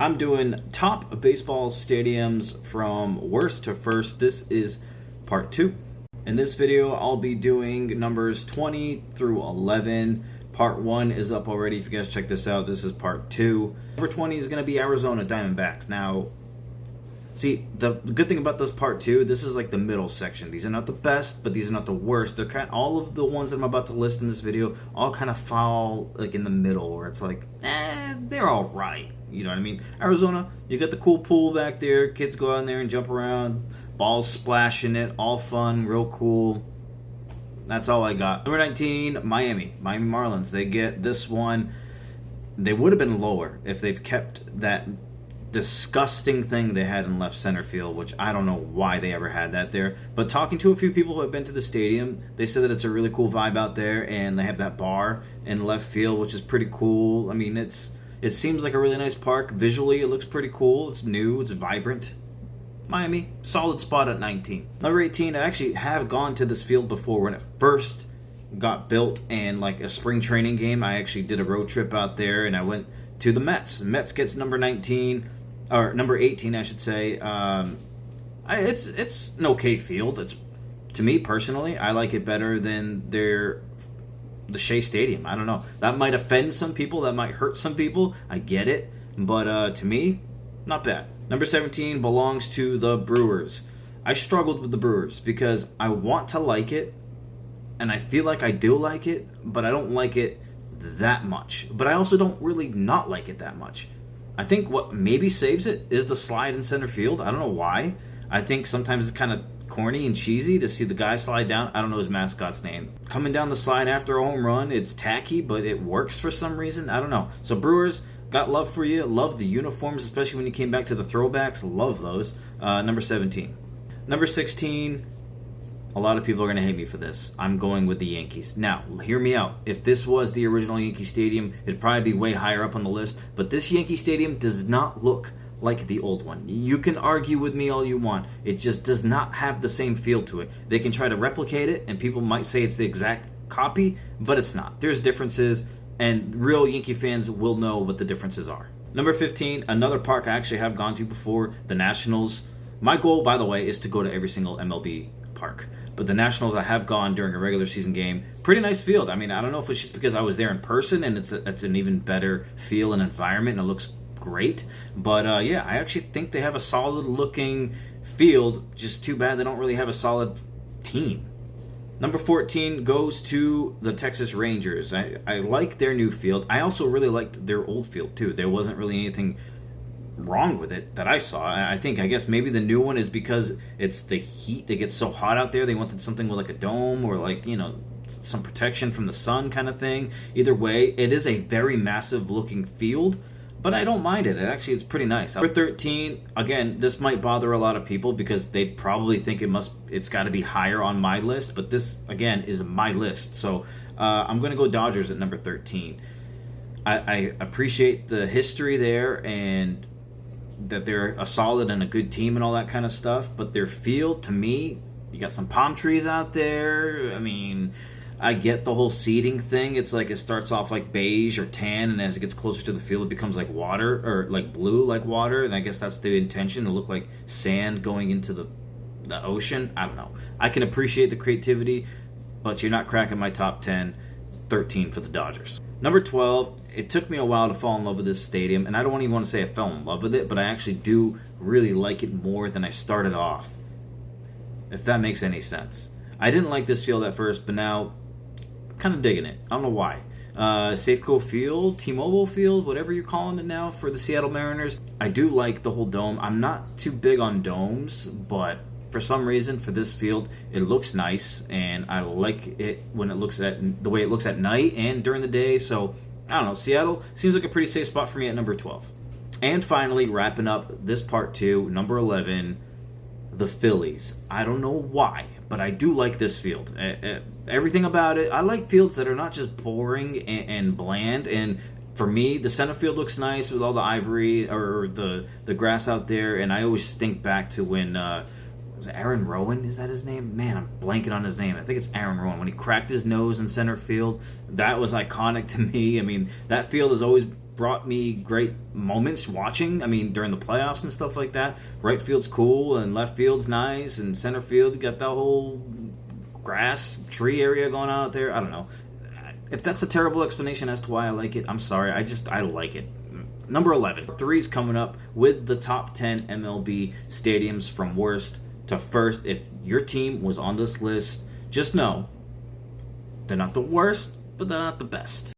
I'm doing top baseball stadiums from worst to first. This is part 2. In this video, I'll be doing numbers 20 through 11. Part 1 is up already. If you guys check this out, this is part 2. Number 20 is going to be Arizona Diamondbacks. Now, see, the good thing about this part 2, this is like the middle section. These are not the best, but these are not the worst. They're kind of, all of the ones that I'm about to list in this video all kind of fall like in the middle, where it's like, they're all right. You know what I mean? Arizona, you got the cool pool back there. Kids go out in there and jump around. Balls splashing it. All fun. Real cool. That's all I got. Number 19, Miami Marlins. They get this one. They would have been lower if they've kept that disgusting thing they had in left center field, which I don't know why they ever had that there. But talking to a few people who have been to the stadium, they said that it's a really cool vibe out there, and they have that bar in left field, which is pretty cool. I mean, it seems like a really nice park. Visually, it looks pretty cool. It's new. It's vibrant. Miami, solid spot at 19. Number 18, I actually have gone to this field before when it first got built, and like a spring training game, I actually did a road trip out there, and I went to the Mets. Mets gets number 19, or number 18, I should say. It's an okay field. It's, to me personally, I like it better than the Shea Stadium. I don't know. That might offend some people. That might hurt some people. I get it. But to me, not bad. Number 17 belongs to the Brewers. I struggled with the Brewers because I want to like it, and I feel like I do like it, but I don't like it that much. But I also don't really not like it that much. I think what maybe saves it is the slide in center field. I don't know why. I think sometimes it's kind of corny and cheesy to see the guy slide down. I don't know his mascot's name. Coming down the slide after a home run, it's tacky, but it works for some reason. I don't know. So Brewers, got love for you. Love the uniforms, especially when you came back to the throwbacks. Love those. Number 17. Number 16, a lot of people are going to hate me for this. I'm going with the Yankees. Now, hear me out. If this was the original Yankee Stadium, it'd probably be way higher up on the list. But this Yankee Stadium does not look like the old one. You can argue with me all you want. It just does not have the same feel to it. They can try to replicate it, and people might say it's the exact copy, but it's not. There's differences, and real Yankee fans will know what the differences are. Number 15, another park I actually have gone to before, the Nationals. My goal, by the way, is to go to every single MLB park. But the Nationals, I have gone during a regular season game. Pretty nice field. I mean, I don't know if it's just because I was there in person and it's an even better feel and environment and it looks great. But yeah, I actually think they have a solid looking field. Just too bad they don't really have a solid team. Number 14 goes to the Texas Rangers. I like their new field. I also really liked their old field too. There wasn't really anything wrong with it that I saw. I guess maybe the new one is because it's the heat. It gets so hot out there. They wanted something with like a dome or like, you know, some protection from the sun kind of thing. Either way, it is a very massive looking field, but I don't mind it. It's pretty nice. Number 13, again, this might bother a lot of people because they probably think it's got to be higher on my list, but this, again, is my list. So I'm going to go Dodgers at number 13. I appreciate the history there and that they're a solid and a good team and all that kind of stuff, but their field, to me, you got some palm trees out there. I mean, I get the whole seating thing. It's like it starts off like beige or tan, and as it gets closer to the field, it becomes like water or like blue like water. And I guess that's the intention, to look like sand going into the ocean. I don't know. I can appreciate the creativity, but you're not cracking my top 10. 13 for the Dodgers. Number 12, it took me a while to fall in love with this stadium, and I don't even want to say I fell in love with it, but I actually do really like it more than I started off, if that makes any sense. I didn't like this field at first, but now I'm kind of digging it. I don't know why. Safeco Field, T-Mobile Field, whatever you're calling it now for the Seattle Mariners. I do like the whole dome. I'm not too big on domes, but for some reason, for this field, it looks nice, and I like it when it looks at the way it looks at night and during the day. So I don't know. Seattle seems like a pretty safe spot for me at number 12. And finally, wrapping up this part 2, number 11, the Phillies. I don't know why, but I do like this field. Everything about it. I like fields that are not just boring and bland. And for me, the center field looks nice with all the ivory or the grass out there. And I always think back to when was it Aaron Rowan? Is that his name? Man, I'm blanking on his name. I think it's Aaron Rowan. When he cracked his nose in center field, that was iconic to me. I mean, that field has always brought me great moments watching. I mean, during the playoffs and stuff like that. Right field's cool, and left field's nice, and center field, you got that whole grass, tree area going on out there. I don't know. If that's a terrible explanation as to why I like it, I'm sorry. I like it. Number 11. 3's coming up with the top 10 MLB stadiums from worst to first. If your team was on this list, just know they're not the worst, but they're not the best.